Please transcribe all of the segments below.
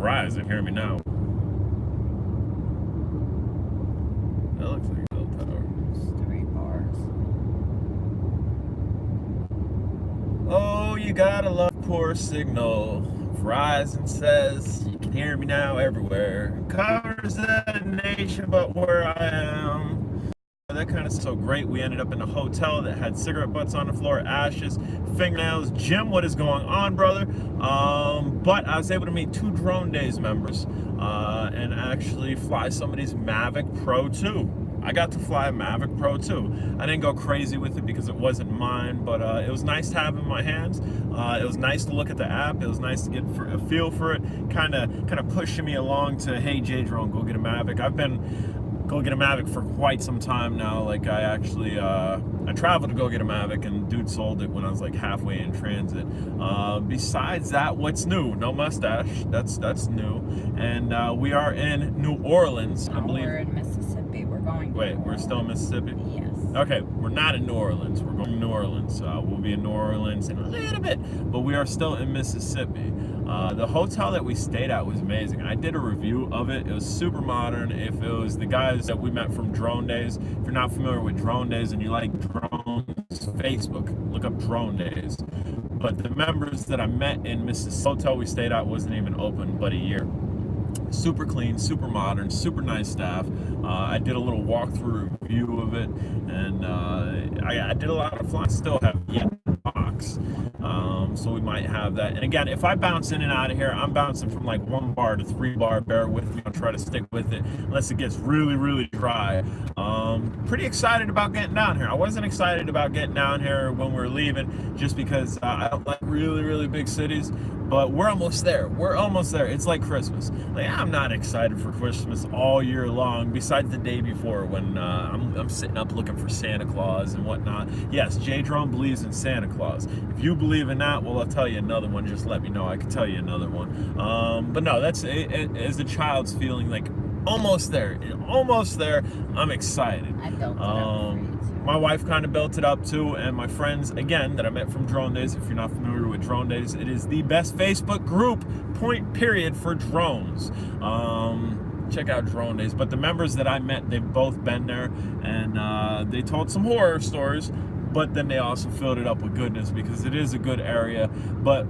Verizon. Hear me now. That looks like a cell tower. It's 3 bars. Oh, you gotta love poor signal. Verizon says you can hear me now everywhere. Covers the nation, but where I am. That kind of so great. We ended up in a hotel that had cigarette butts on the floor, ashes, fingernails. Jim, what is going on, brother? But I was able to meet 2 Drone Days members and actually fly somebody's Mavic Pro 2. I got to fly a Mavic Pro 2. I didn't go crazy with it because it wasn't mine, but it was nice to have in my hands. It was nice to look at the app. It was nice to get a feel for it. Kind of pushing me along to, hey, J-Drone, go get a Mavic. I've been go get a Mavic for quite some time now. Like I actually, I traveled to go get a Mavic, and dude sold it when I was like halfway in transit. Besides that, what's new? No mustache. That's new. And we are in New Orleans, I believe. We're in Mississippi. We're going to Wait, we're still in Mississippi? Yes. Okay, we're not in New Orleans. We're going to New Orleans. We'll be in New Orleans in a little bit, but we are still in Mississippi. The hotel that we stayed at was amazing. I did a review of it. It was super modern. If it was the guys that we met from Drone Days, if you're not familiar with Drone Days and you like drones, Facebook, look up Drone Days. But the members that I met in Mississippi, the hotel we stayed at wasn't even open but a year. Super clean, super modern, super nice staff. I did a little walkthrough review of it, and I did a lot of flying. Still have yet box, so we might have that. And again, if I bounce in and out of here, I'm bouncing from like 1 bar to 3 bar. Bear with me. I'll try to stick with it unless it gets really, really dry. Pretty excited about getting down here. I wasn't excited about getting down here when we were leaving, just because I don't like really, really big cities. But we're almost there. We're almost there. It's like Christmas. Like, I'm not excited for Christmas all year long, besides the day before when I'm sitting up looking for Santa Claus and whatnot. Yes, J-Drone believes in Santa Claus. If you believe in that, well, I'll tell you another one. Just let me know. I can tell you another one. But no, that's as a child's feeling, like almost there. Almost there. I'm excited. I built it up for you too. My wife kind of built it up too, and my friends, again, that I met from Drone Days. If you're not familiar with Drone Days, it is the best Facebook group, point period, for drones. Check out Drone Days. But the members that I met, they've both been there, and they told some horror stories, but then they also filled it up with goodness, because it is a good area. But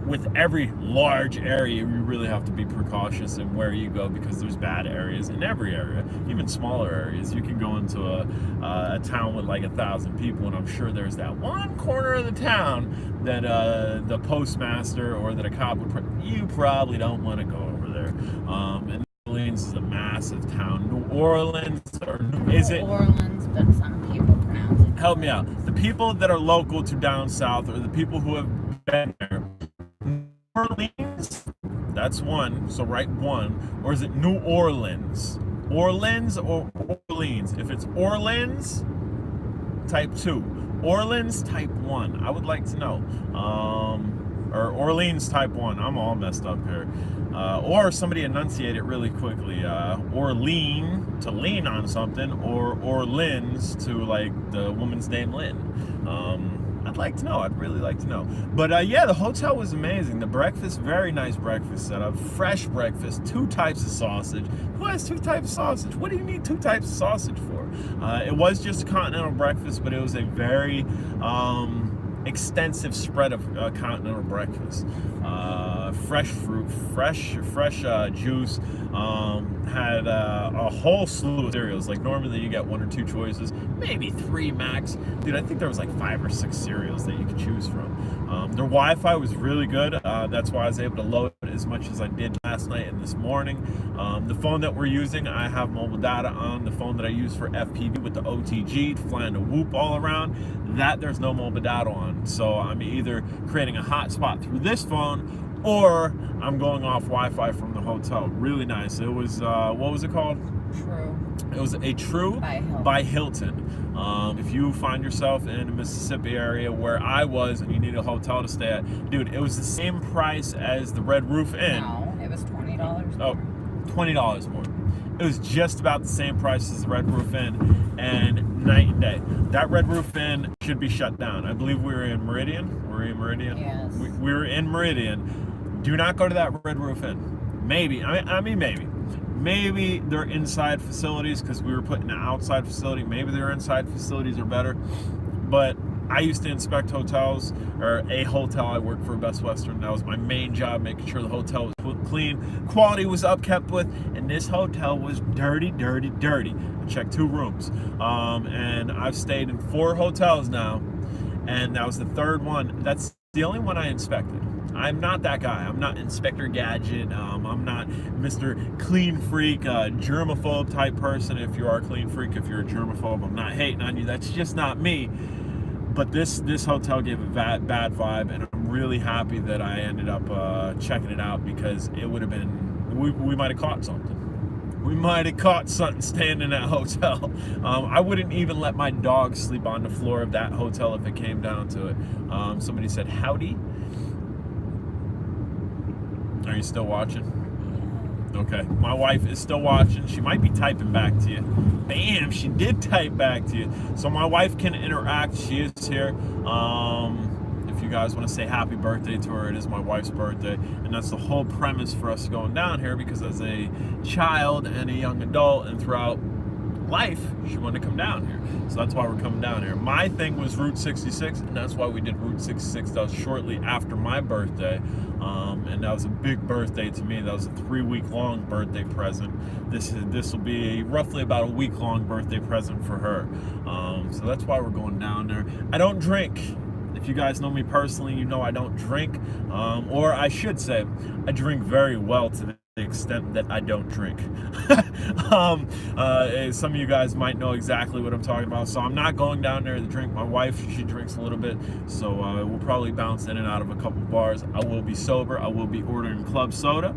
with every large area, you really have to be precautious in where you go, because there's bad areas in every area, even smaller areas. You can go into a town with like 1,000 people, and I'm sure there's that one corner of the town that the postmaster or that a cop would you probably don't want to go over there. And New Orleans is a massive town. New Orleans, or is it? New Orleans, but some people pronounce it. Help me out. The people that are local to down south, or the people who have been there. Orleans, that's one, so write 1. Or is it New Orleans? Orleans or Orleans? If it's Orleans, type 2. Orleans, type 1. I would like to know. Or Orleans, type 1. I'm all messed up here. Or somebody enunciate it really quickly. Orlean, to lean on something, or Orleans, to like the woman's name Lynn. I'd like to know. I'd really like to know. But yeah, the hotel was amazing. The breakfast, very nice breakfast setup. Fresh breakfast, 2 types of sausage. Who has 2 types of sausage? What do you need 2 types of sausage for? It was just a continental breakfast, but it was a very extensive spread of continental breakfast. Fresh fruit, fresh juice. Had a whole slew of cereals. Like normally you get 1 or 2 choices, maybe 3 max. Dude, I think there was like 5 or 6 cereals that you could choose from. Their Wi-Fi was really good. That's why I was able to load as much as I did last night and this morning. The phone that we're using, I have mobile data on. The phone that I use for FPV with the OTG, flying the Whoop all around, that there's no mobile data on. So I'm either creating a hotspot through this phone, or I'm going off Wi-Fi from the hotel. Really nice. It was, what was it called? True. It was a True by Hilton. If you find yourself in the Mississippi area where I was and you need a hotel to stay at, dude, it was the same price as the Red Roof Inn. No, it was $20 more. Oh, $20 more. It was just about the same price as the Red Roof Inn, and night and day. That Red Roof Inn should be shut down. I believe we were in Meridian. Were we in Meridian? Yes. We were in Meridian. Do not go to that Red Roof Inn. maybe. Maybe they're inside facilities because we were put in an outside facility. Maybe their inside facilities are better. But I used to inspect hotels, or a hotel. I worked for Best Western. That was my main job, making sure the hotel was clean, quality was upkept with, and this hotel was dirty. I checked 2 rooms, and I've stayed in 4 hotels now, and that was the 3rd one. That's the only one I inspected. I'm not that guy. I'm not Inspector Gadget. I'm not Mr. Clean Freak, germaphobe type person. If you are a clean freak, if you're a germaphobe, I'm not hating on you. That's just not me. But this hotel gave a bad vibe, and I'm really happy that I ended up checking it out, because it would have been, we might have caught something. We might have caught something staying in that hotel. I wouldn't even let my dog sleep on the floor of that hotel if it came down to it. Somebody said, howdy. Are you still watching? Okay, my wife is still watching. She might be typing back to you. Bam, she did type back to you. So my wife can interact. She is here. If you guys want to say happy birthday to her, it is my wife's birthday. And that's the whole premise for us going down here, because as a child and a young adult and throughout life, she wanted to come down here. So that's why we're coming down here. My thing was Route 66, and that's why we did Route 66. That was shortly after my birthday. And that was a big birthday to me. That was a 3-week-long birthday present. This will be roughly about a week-long birthday present for her. So that's why we're going down there. I don't drink. If you guys know me personally, you know I don't drink. Or I should say, I drink very well to the extent that I don't drink. Some of you guys might know exactly what I'm talking about. So I'm not going down there to drink. My wife, she drinks a little bit, so we'll probably bounce in and out of a couple bars. I will be sober. I will be ordering club soda,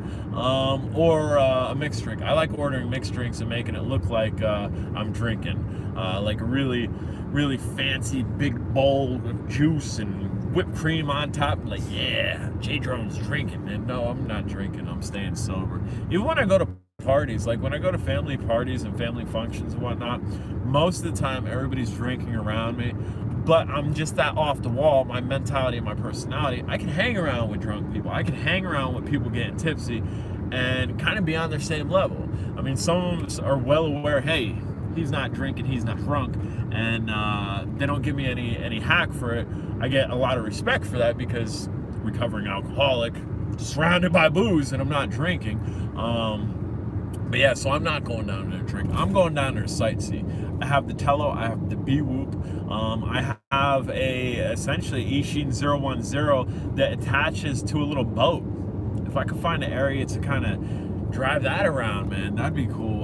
or a mixed drink. I like ordering mixed drinks and making it look like I'm drinking, like a really fancy big bowl of juice and whipped cream on top, like, yeah, J-Drone's drinking, man. No, I'm not drinking. I'm staying sober. Even when I go to parties, like when I go to family parties and family functions and whatnot, most of the time everybody's drinking around me, but I'm just that off the wall. My mentality and my personality, I can hang around with drunk people. I can hang around with people getting tipsy and kind of be on their same level. I mean, some of them are well aware, hey, he's not drinking, he's not drunk, and they don't give me any hack for it. I get a lot of respect for that, because recovering alcoholic, surrounded by booze, and I'm not drinking. But yeah, so I'm not going down there to drink. I'm going down there to sightsee. I have the Tello, I have the B-Whoop, I have essentially Ishin 010 that attaches to a little boat. If I could find an area to kind of drive that around, man, that'd be cool.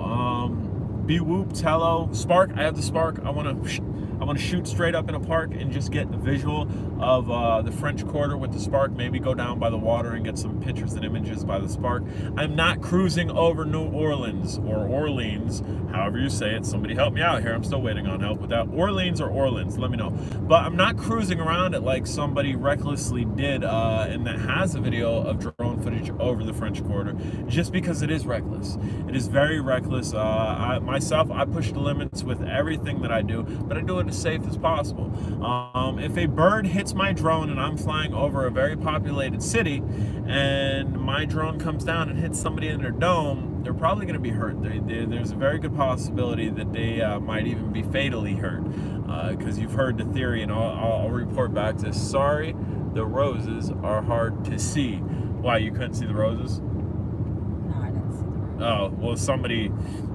B-Whoop, Tello, Spark. I have the Spark. I want to shoot straight up in a park and just get a visual of the French Quarter with the Spark. Maybe go down by the water and get some pictures and images by the Spark. I'm not cruising over New Orleans, or Orleans, however you say it. Somebody help me out here. I'm still waiting on help with that. Orleans or Orleans, let me know. But I'm not cruising around it like somebody recklessly did, and that has a video of drone footage over the French Quarter, just because it is reckless. It is very reckless. I push the limits with everything that I do, but I do it as safe as possible. If a bird hits my drone and I'm flying over a very populated city, and my drone comes down and hits somebody in their dome, they're probably going to be hurt. There's a very good possibility that they might even be fatally hurt, because you've heard the theory, and I'll report back to this. Sorry, the roses are hard to see. Why, you couldn't see the roses? Oh, well,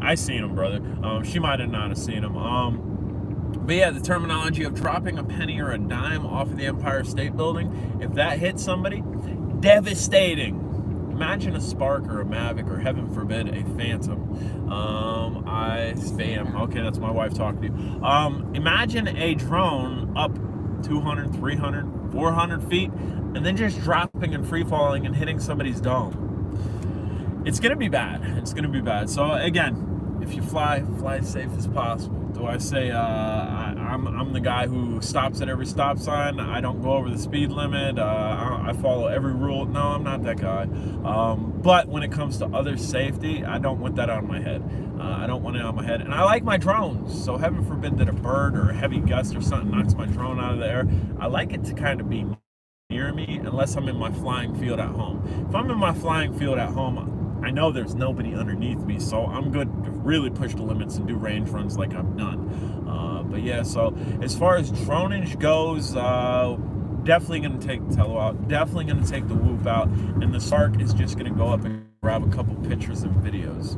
I seen them, brother. She might have not have seen them. But yeah, the terminology of dropping a penny or a dime off of the Empire State Building, if that hits somebody, devastating. Imagine a Spark or a Mavic, or heaven forbid, a Phantom. Okay, that's my wife talking to you. Imagine a drone up 200, 300, 400 feet, and then just dropping and free falling and hitting somebody's dome. It's gonna be bad. It's gonna be bad. So again, if you fly as safe as possible. Do I say I'm the guy who stops at every stop sign? I don't go over the speed limit. I follow every rule. No, I'm not that guy. But when it comes to other safety, I don't want that on my head. I don't want it on my head. And I like my drones. So heaven forbid that a bird or a heavy gust or something knocks my drone out of the air. I like it to kind of be near me, unless I'm in my flying field at home. If I'm in my flying field at home, I know there's nobody underneath me, so I'm good to really push the limits and do range runs like I've done. But yeah, so as far as dronage goes, definitely going to take the Tello out, definitely going to take the Whoop out, and the Sark is just going to go up and grab a couple pictures and videos.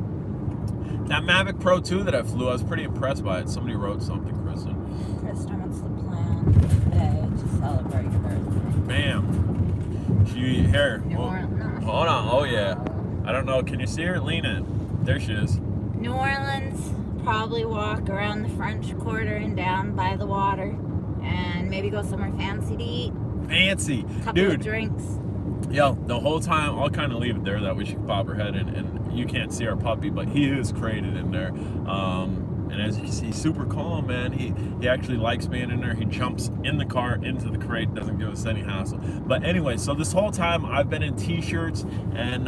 That Mavic Pro 2 that I flew, I was pretty impressed by it. Somebody wrote something, Kristen. Kristen, what's the plan today to celebrate your birthday? Bam. Here. New Orleans. Hold on. Oh, yeah. I don't know. Can you see her? Lean in. There she is. New Orleans, probably walk around the French Quarter and down by the water, and maybe go somewhere fancy to eat. Fancy. Couple Dude. of drinks. Yo, the whole time, I'll kind of leave it there that way she can pop her head in, and you can't see our puppy, but he is crated in there. And as you can see, super calm, man. He actually likes being in there. He jumps in the car, into the crate, doesn't give us any hassle. But anyway, so this whole time I've been in t-shirts and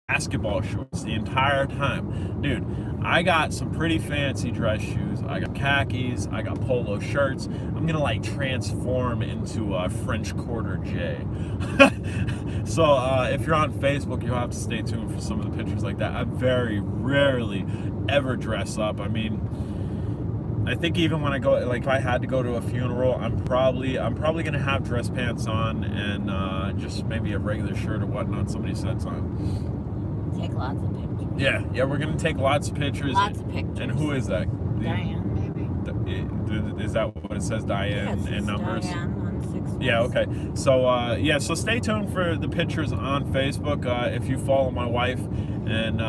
basketball shorts the entire time. Dude, I got some pretty fancy dress shoes. I got khakis, I got polo shirts. I'm gonna like transform into a French Quarter J. So if you're on Facebook, you'll have to stay tuned for some of the pictures like that. I very rarely ever dress up. I mean, I think even when I go, like if I had to go to a funeral, I'm probably gonna have dress pants on and just maybe a regular shirt or whatnot somebody sets on. Take lots of pictures. Yeah, we're gonna take lots of pictures. Lots of pictures. And who is that? Diane, maybe. Is that what it says, Diane, Yes, and numbers? Diane, 161. Yeah, okay. So, so stay tuned for the pictures on Facebook. If you follow my wife and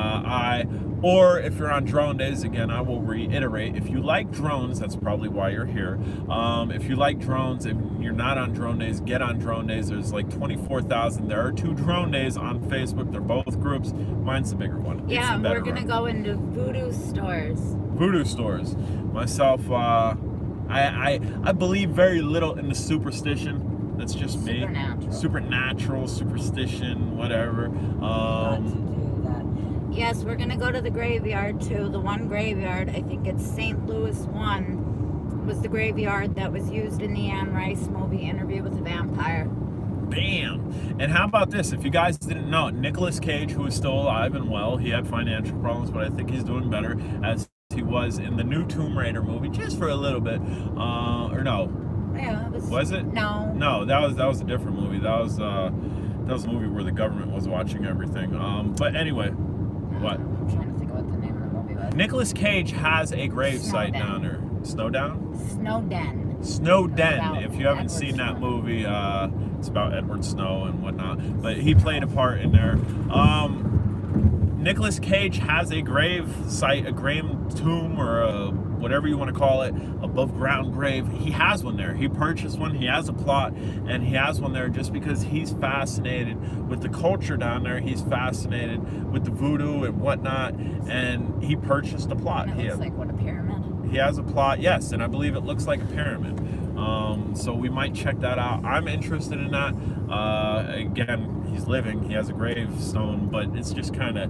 or if you're on Drone Days, again, I will reiterate, if you like drones, that's probably why you're here. If you like drones and you're not on Drone Days, get on Drone Days. There's like 24,000. There are 2 Drone Days on Facebook. They're both groups. Mine's the bigger one. Yeah, we're going to go into voodoo stores. Voodoo stores. Myself, I believe very little in the superstition. That's just me. Supernatural, superstition, whatever. Yes, we're going to go to the graveyard too. The one graveyard, I think it's St. Louis 1, was the graveyard that was used in the Anne Rice movie Interview with the Vampire. Bam! And how about this? If you guys didn't know, Nicolas Cage, who is still alive and well, he had financial problems, but I think he's doing better as he was in the new Tomb Raider movie, just for a little bit. Or no? Yeah, it was. Was it? No. No, that was a different movie. That was a movie where the government was watching everything. But anyway. What? I'm trying to think of what the name of the movie was. Nicolas Cage has a grave site down there. Snowdown? Snowden. Snowden. If you haven't seen that movie, it's about Edward Snow and whatnot. But he played a part in there. Nicolas Cage has a grave site, a grave tomb, or whatever you want to call it, above ground grave. He has one there. He purchased one. He has a plot, and he has one there just because he's fascinated with the culture down there. He's fascinated with the voodoo and whatnot, and he purchased a plot. And it looks like what, a pyramid? He has a plot, yes, and I believe it looks like a pyramid. So we might check that out. I'm interested in that. Again, he's living. He has a gravestone, but it's just kind of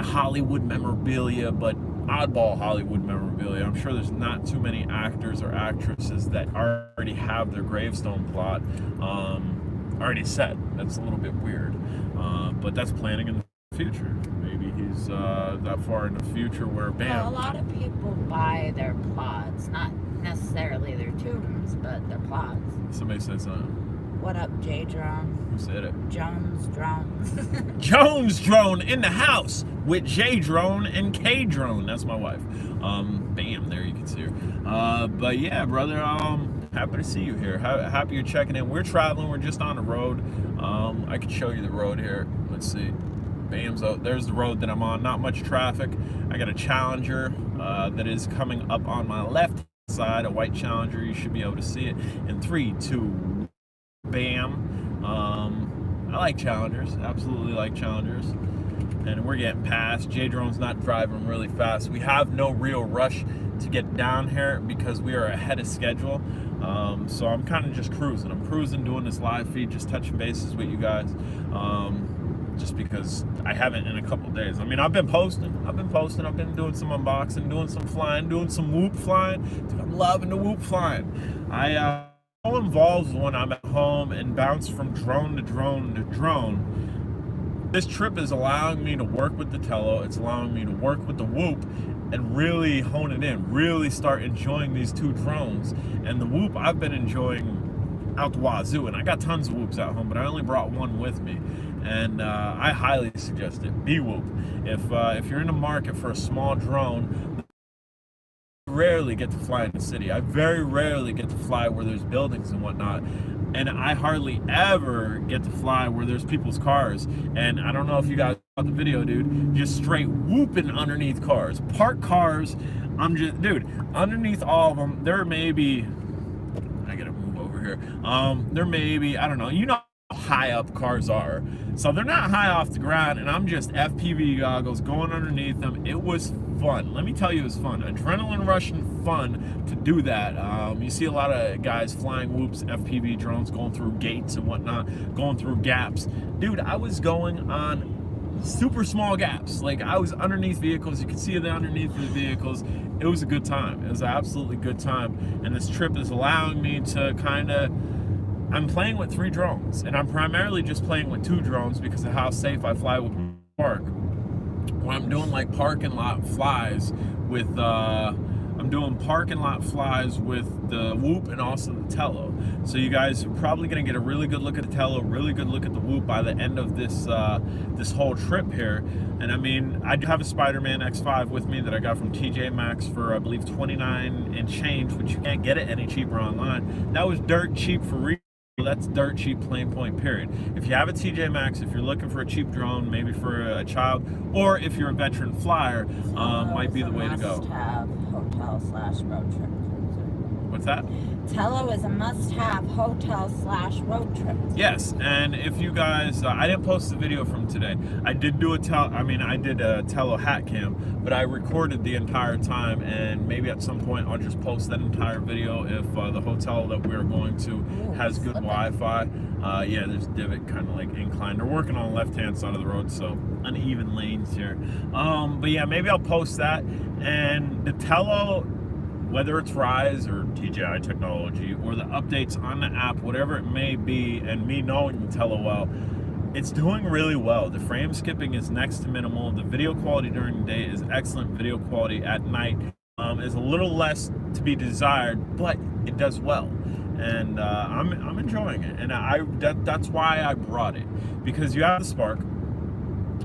Hollywood memorabilia, but oddball Hollywood memorabilia. I'm sure there's not too many actors or actresses that already have their gravestone plot already set. That's a little bit weird, but that's planning in the future. Maybe he's that far in the future where bam. Well, a lot of people buy their plots, not necessarily their tombs, but their plots. Somebody said something. What up, J Drone? Who said it? Jones Drone. Jones Drone in the house with J Drone and K Drone. That's my wife. Bam, there you can see her. But yeah, brother, happy to see you here. Happy you're checking in. We're traveling. We're just on the road. I can show you the road here. Let's see. Bam, so there's the road that I'm on. Not much traffic. I got a Challenger that is coming up on my left side, a white Challenger. You should be able to see it in 3, 2, bam. I like Challengers, absolutely like Challengers. And we're getting past. J-Drone's not driving really fast. We have no real rush to get down here because we are ahead of schedule. So I'm kind of just cruising. I'm cruising, doing this live feed, just touching bases with you guys. Just because I haven't in a couple days. I mean, I've been posting. I've been doing some unboxing, doing some flying, doing some whoop flying. Dude, I'm loving the whoop flying. I involved when I'm at home and bounce from drone to drone to drone. this trip is allowing me to work with the Tello. It's allowing me to work with the Whoop and really hone it in, really start enjoying these two drones. And the Whoop I've been enjoying out the wazoo, and I got tons of Whoops at home, but I only brought one with me. And I highly suggest it. B-Whoop. If you're in the market for a small drone, I rarely get to fly in the city. I very rarely get to fly where there's buildings and whatnot. And I hardly ever get to fly where there's people's cars. And I don't know if you guys saw the video, dude, just straight whooping underneath cars. Parked cars, dude, underneath all of them, there may be, I gotta move over here. There may be, I don't know, you know how high up cars are. So they're not high off the ground, and I'm just FPV goggles going underneath them. It was fun. Let me tell you, it was fun. Adrenaline rush and fun to do that. You see a lot of guys flying Whoops, FPV drones, going through gates and whatnot, going through gaps. Dude, I was going on super small gaps. Like, I was underneath vehicles. You could see the underneath of the vehicles. It was a good time. It was an absolutely good time. And this trip is allowing me to kind of, I'm playing with 3 drones, and I'm primarily just playing with 2 drones because of how safe I fly with park. When I'm doing like parking lot flies with I'm doing parking lot flies with the Whoop and also the Tello. So you guys are probably gonna get a really good look at the Tello, really good look at the Whoop by the end of this this whole trip here. And I mean, I do have a Spider-Man X5 with me that I got from TJ Maxx for I believe 29 and change, which you can't get it any cheaper online. That was dirt cheap for real. That's dirt cheap, plain point, period. If you have a TJ Maxx, if you're looking for a cheap drone, maybe for a child, or if you're a veteran flyer, might be the way to go. Must-have hotel/road trip cruiser. What's that? Tello is a must-have hotel/road trip. Yes, and if you guys, I didn't post the video from today. I did do a Tello hat cam, but I recorded the entire time, and maybe at some point I'll just post that entire video if the hotel that we're going to has good Wi-Fi. Yeah, there's divot kind of like inclined. They're working on the left-hand side of the road, so uneven lanes here. But yeah, maybe I'll post that. And the Tello, whether it's Rise or DJI technology or the updates on the app, whatever it may be, and me knowing the Tello well, it's doing really well. The frame skipping is next to minimal. The video quality during the day is excellent. Video quality at night is a little less to be desired, but it does well. And I'm enjoying it. And that's why I brought it, because you have the Spark,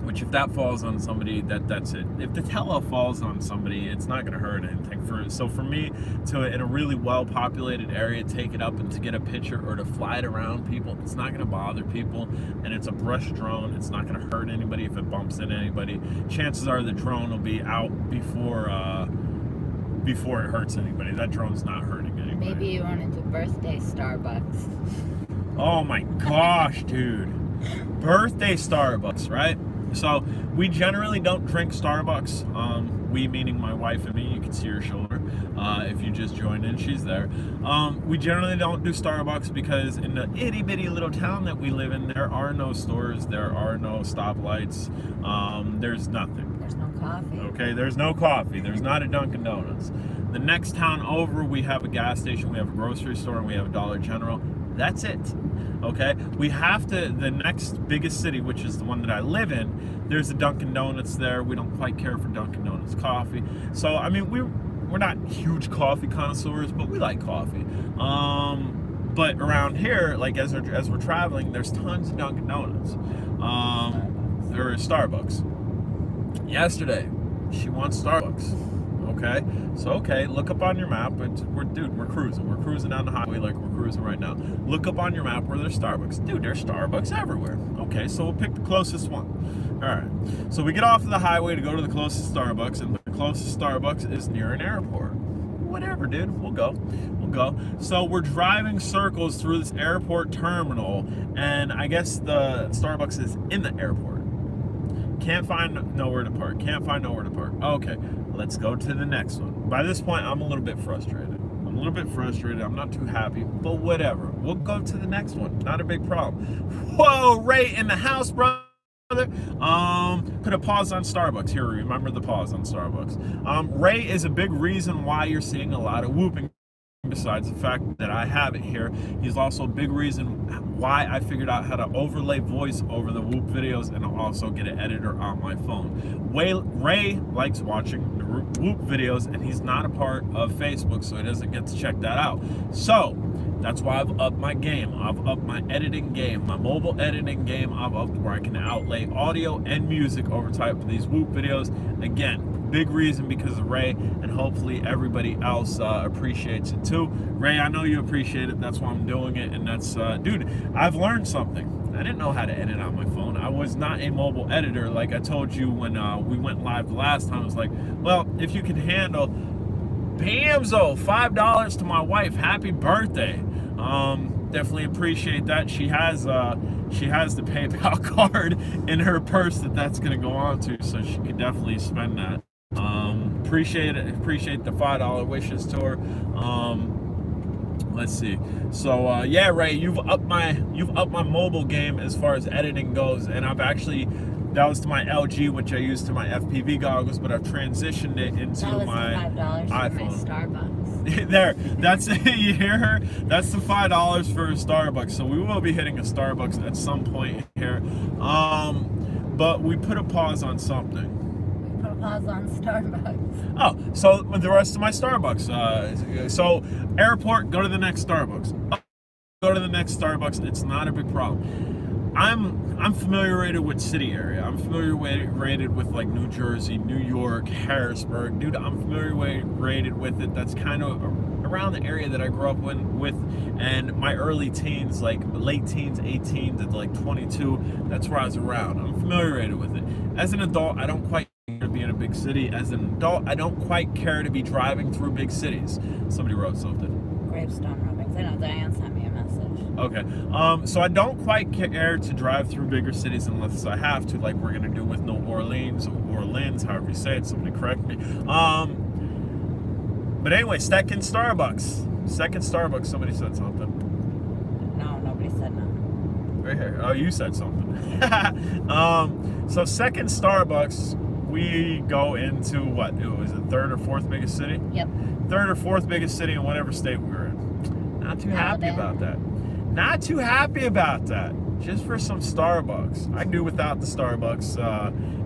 which if that falls on somebody, that's it. If the Tello falls on somebody, it's not going to hurt anything. So for me to, in a really well-populated area, take it up and to get a picture or to fly it around people, it's not going to bother people. And it's a brush drone. It's not going to hurt anybody if it bumps into anybody. Chances are the drone will be out before it hurts anybody. That drone's not hurting anybody. Maybe you wanted to birthday Starbucks. Oh my gosh, dude. Birthday Starbucks, right? So we generally don't drink Starbucks. We meaning my wife and me. You can see her shoulder. If you just joined in, she's there. We generally don't do Starbucks because in the itty bitty little town that we live in, there are no stores, there are no stoplights, there's nothing. There's no coffee. Okay, there's no coffee. There's not a Dunkin' Donuts. The next town over, we have a gas station, we have a grocery store, and we have a Dollar General. That's it. Okay, we have to, the next biggest city, which is the one that I live in, there's a Dunkin' Donuts there. We don't quite care for Dunkin' Donuts coffee. So, I mean, we're not huge coffee connoisseurs, but we like coffee. But around here, like as we're traveling, there's tons of Dunkin' Donuts. There is Starbucks. Yesterday, she wants Starbucks. Okay, so okay, look up on your map. We're cruising. We're cruising down the highway like we're cruising right now. Look up on your map where there's Starbucks. Dude, there's Starbucks everywhere. Okay, so we'll pick the closest one. All right, so we get off of the highway to go to the closest Starbucks, and the closest Starbucks is near an airport. Whatever, dude, we'll go. So we're driving circles through this airport terminal, and I guess the Starbucks is in the airport. Can't find nowhere to park. Okay, let's go to the next one. By this point, I'm a little bit frustrated. I'm not too happy, but whatever. We'll go to the next one. Not a big problem. Whoa, Ray in the house, brother. Put a pause on Starbucks. Here, remember the pause on Starbucks. Ray is a big reason why you're seeing a lot of whooping besides the fact that I have it here. He's also a big reason why I figured out how to overlay voice over the Whoop videos and also get an editor on my phone. Ray likes watching the Whoop videos, and he's not a part of Facebook, so he doesn't get to check that out. So that's why I've upped my game. I've upped my editing game, my mobile editing game. I've upped where I can outlay audio and music over type of these Whoop videos. Again, big reason because of Ray, and hopefully everybody else appreciates it too. Ray, I know you appreciate it. That's why I'm doing it, and that's, dude, I've learned something. I didn't know how to edit on my phone. I was not a mobile editor. Like I told you when we went live the last time, I was like, well, if you can handle Bamzo, $5 to my wife, happy birthday. Definitely appreciate that. She has the PayPal card in her purse that's gonna go on to, so she could definitely spend that. Appreciate it. Appreciate the $5 wishes to her. Let's see. So yeah, Ray, you've upped my mobile game as far as editing goes, and that was to my LG, which I use to my FPV goggles, but I've transitioned it into my $5 iPhone. For my Starbucks. There, that's it. You hear her? That's the $5 for a Starbucks. So we will be hitting a Starbucks at some point here. But we put a pause on something. We put a pause on Starbucks. Oh, so the rest of my Starbucks. So airport, go to the next Starbucks. Go to the next Starbucks. It's not a big problem. I'm familiar with city area. I'm familiar with like New Jersey, New York, Harrisburg. Dude, I'm familiar with it. That's kind of around the area that I grew up with, and my early teens, like late teens, 18 to like 22. That's where I was around. I'm familiar with it. As an adult, I don't quite care to be in a big city. As an adult, I don't quite care to be driving through big cities. Somebody wrote something. Gravestone rubbings. I know Diane sent me a message. Okay, so I don't quite care to drive through bigger cities unless I have to, like we're gonna do with New Orleans, however you say it. Somebody correct me. But anyway, second Starbucks. Somebody said something. No, nobody said nothing. Right here. Oh, you said something. So second Starbucks, we go into what? It was the third or fourth biggest city. Yep. Third or fourth biggest city in whatever state we were in. Not too happy about that. Not too happy about that. Just for some Starbucks. I do without the Starbucks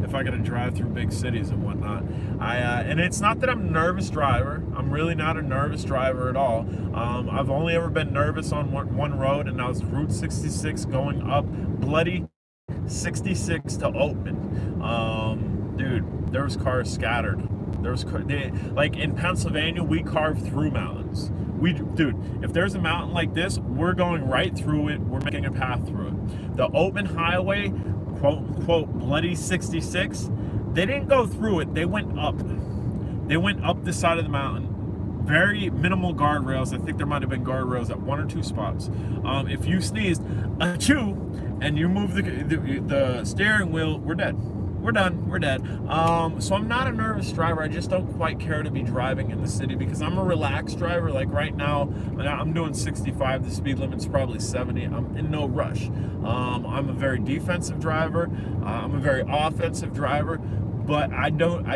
if I gotta drive through big cities and whatnot. And it's not that I'm a nervous driver. I'm really not a nervous driver at all. I've only ever been nervous on one road, and that was Route 66 going up bloody 66 to Oatman. Dude, there was cars scattered. Like in Pennsylvania, we carve through mountains. Dude, if there's a mountain like this, we're going right through it. We're making a path through it. The Oatman Highway, quote unquote, bloody 66, they didn't go through it. They went up. They went up the side of the mountain. Very minimal guardrails. I think there might have been guardrails at one or two spots. If you sneezed, achoo, and you move the steering wheel, we're dead. We're done. We're dead. So I'm not a nervous driver. I just don't quite care to be driving in the city because I'm a relaxed driver. Like right now, I'm doing 65. The speed limit's probably 70. I'm in no rush. I'm a very defensive driver. I'm a very offensive driver, but I don't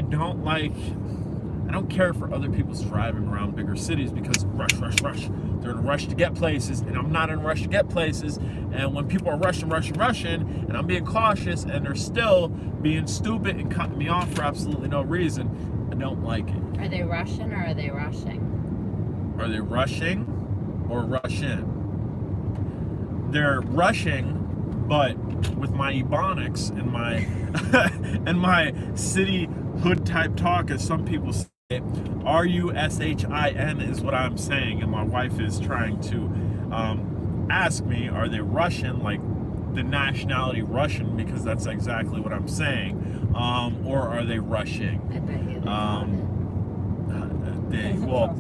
care for other people's driving around bigger cities because rush. They're in a rush to get places, and I'm not in a rush to get places. And when people are rushing, and I'm being cautious, and they're still being stupid and cutting me off for absolutely no reason, I don't like it. Are they Russian or are they rushing? Are they rushing or rushing? They're rushing, but with my ebonics and my and my city hood type talk, as some people say, RUSHIN is what I'm saying, and my wife is trying to ask me, are they Russian, like the nationality Russian, because that's exactly what I'm saying, or are they rushing? I bet you they well,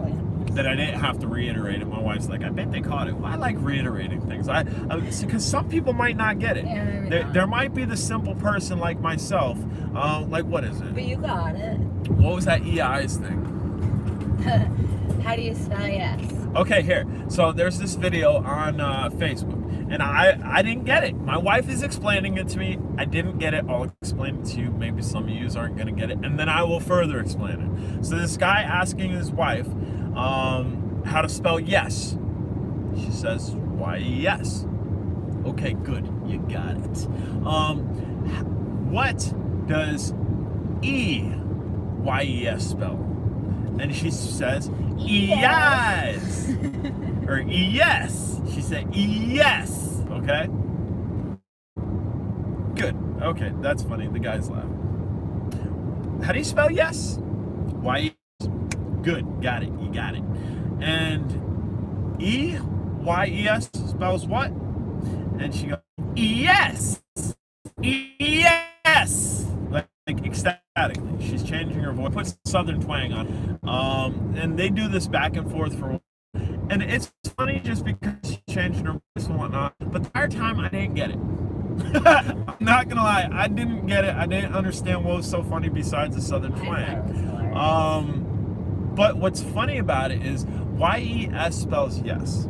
that I didn't have to reiterate it. My wife's like, I bet they caught it. Well, I like reiterating things. Because some people might not get it. Yeah, there might be the simple person like myself. Like, what is it? But you got it. What was that EI's thing? How do you spell yes? Okay, here. So there's this video on Facebook, and I didn't get it. My wife is explaining it to me. I didn't get it. I'll explain it to you. Maybe some of you aren't going to get it, and then I will further explain it. So this guy asking his wife, how to spell yes. She says, Y-E-S. Okay, good, you got it. What does E-Y-E-S spell? And she says, yes. Or yes. She said, yes. Okay? Good. Okay, that's funny. The guy's laughing. How do you spell yes? Y-E-S. Good. Got it. You got it. And E-Y-E-S spells what? And she goes, yes. Yes. Like ecstatically. She's changing her voice. Puts southern twang on. And they do this back and forth for a while. And it's funny just because she's changing her voice and whatnot. But the entire time I didn't get it. I'm not gonna lie, I didn't get it. I didn't understand what was so funny besides the southern twang. But what's funny about it is Y-E-S spells yes.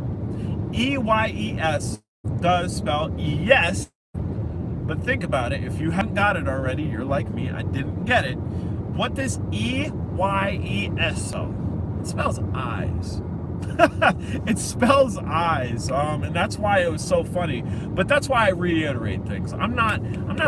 E-Y-E-S does spell yes. But think about it, if you haven't got it already, you're like me, I didn't get it. What does E-Y-E-S spell? It spells eyes. It spells eyes, and that's why it was so funny. But that's why I reiterate things. I'm not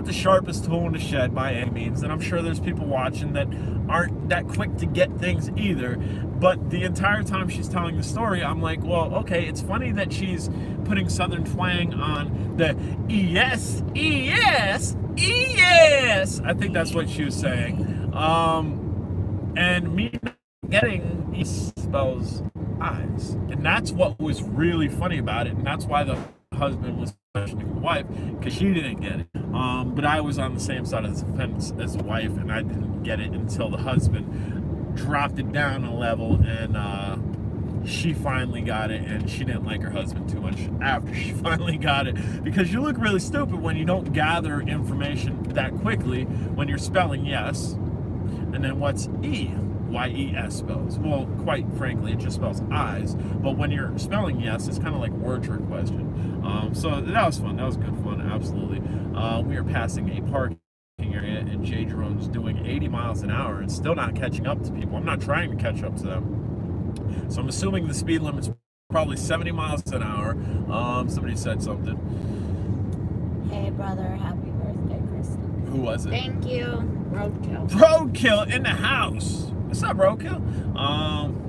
the sharpest tool in the shed by any means, and I'm sure there's people watching that aren't that quick to get things either. But the entire time she's telling the story, I'm like, well, okay, it's funny that she's putting southern twang on the yes, yes, yes. I think that's what she was saying. And me not getting E spells eyes, and that's what was really funny about it, and that's why the husband was questioning the wife, because she didn't get it. But I was on the same side of the fence as the wife, and I didn't get it until the husband dropped it down a level, and she finally got it, and she didn't like her husband too much after she finally got it, because you look really stupid when you don't gather information that quickly when you're spelling yes, and then what's E? Y-E-S spells. Well, quite frankly, it just spells eyes. But when you're spelling yes, it's kind of like word trick question. So that was fun. That was good fun. Absolutely. We are passing a parking area, and Jay Jerome's doing 80 miles an hour and still not catching up to people. I'm not trying to catch up to them. So I'm assuming the speed limit's probably 70 miles an hour. Somebody said something. Hey, brother, happy birthday, Kristen. Who was it? Thank you. Roadkill. Roadkill in the house. What's up, Roadkill?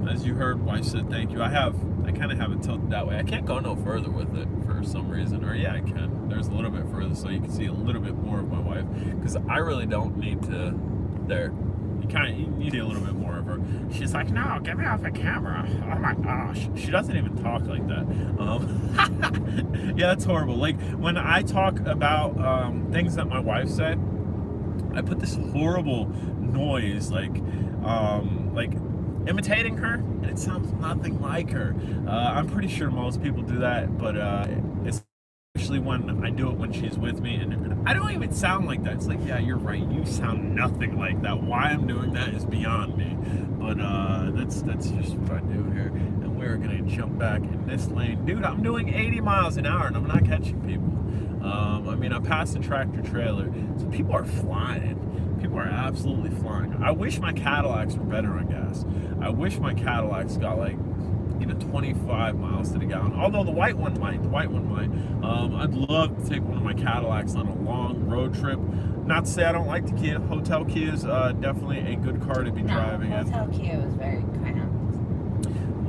As you heard, wife said thank you. I kind of have it tilted that way. I can't go no further with it for some reason. Or yeah, I can. There's a little bit further so you can see a little bit more of my wife. Because I really don't need to. There. You need to see a little bit more of her. She's like, no, get me off the camera. Oh my gosh. She doesn't even talk like that. Yeah, that's horrible. Like, when I talk about things that my wife said, I put this horrible noise, like imitating her, and it sounds nothing like her. I'm pretty sure most people do that, but especially when I do it when she's with me, and I don't even sound like that. It's like, yeah, you're right, you sound nothing like that. Why I'm doing that is beyond me, but that's just what I do here. And we're gonna jump back in this lane. Dude, I'm doing 80 miles an hour and I'm not catching people. I mean, I'm past the tractor trailer, so people are flying. People are absolutely flying. I wish my Cadillacs were better on gas. I wish my Cadillacs got like even 25 miles to the gallon. Although the white one might. I'd love to take one of my Cadillacs on a long road trip. Not to say I don't like the Kia. Hotel Kia is definitely a good car to be driving in. Hotel Kia is very cramped.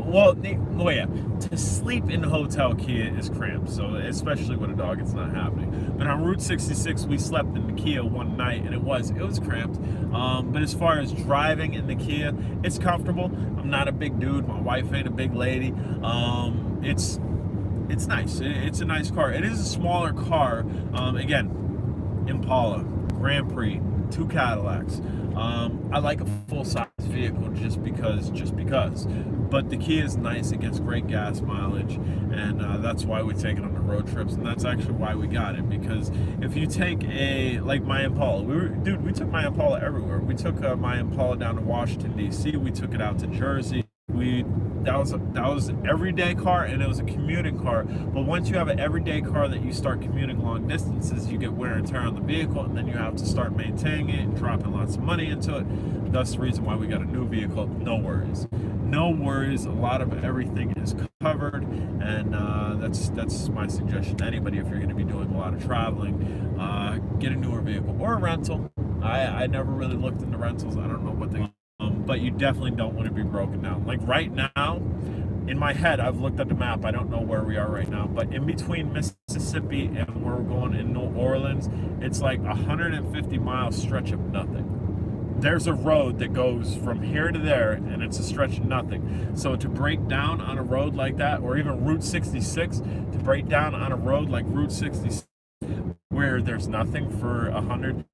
Well, yeah, to sleep in Hotel Kia is cramped, so especially with a dog, it's not happening. But on Route 66, we slept in the Kia one night, and it was cramped. But as far as driving in the Kia, it's comfortable. I'm not a big dude. My wife ain't a big lady. It's nice. It's a nice car. It is a smaller car. Again, Impala, Grand Prix, 2 Cadillacs. I like a full-size vehicle just because. But the Kia is nice. It gets great gas mileage, and that's why we take it on the road trips, and that's actually why we got it. Because if you take like my Impala, we took my Impala everywhere. We took my Impala down to Washington, D.C. We took it out to Jersey. That was an everyday car, and it was a commuting car. But once you have an everyday car that you start commuting long distances, you get wear and tear on the vehicle, and then you have to start maintaining it and dropping lots of money into it. That's the reason why we got a new vehicle. No worries. No worries. A lot of everything is covered, and that's my suggestion to anybody. If you're going to be doing a lot of traveling, get a newer vehicle or a rental. I never really looked into rentals. I don't know what they but you definitely don't want to be broken down. Like right now, in my head, I've looked at the map. I don't know where we are right now, but in between Mississippi and where we're going in New Orleans, it's like a 150-mile stretch of nothing. There's a road that goes from here to there, and it's a stretch of nothing. So to break down on a road like that, or even Route 66, to break down on a road like Route 66, where there's nothing for 100,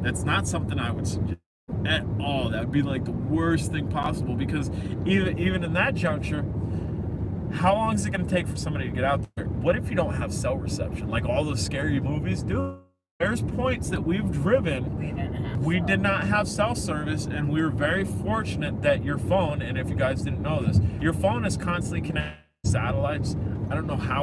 that's not something I would suggest at all. That would be like the worst thing possible, because even in that juncture, how long is it going to take for somebody to get out there? What if you don't have cell reception? Like all those scary movies do. There's points that we've driven, we did not have cell service, and we were very fortunate that your phone, and if you guys didn't know this, your phone is constantly connected to satellites. I don't know how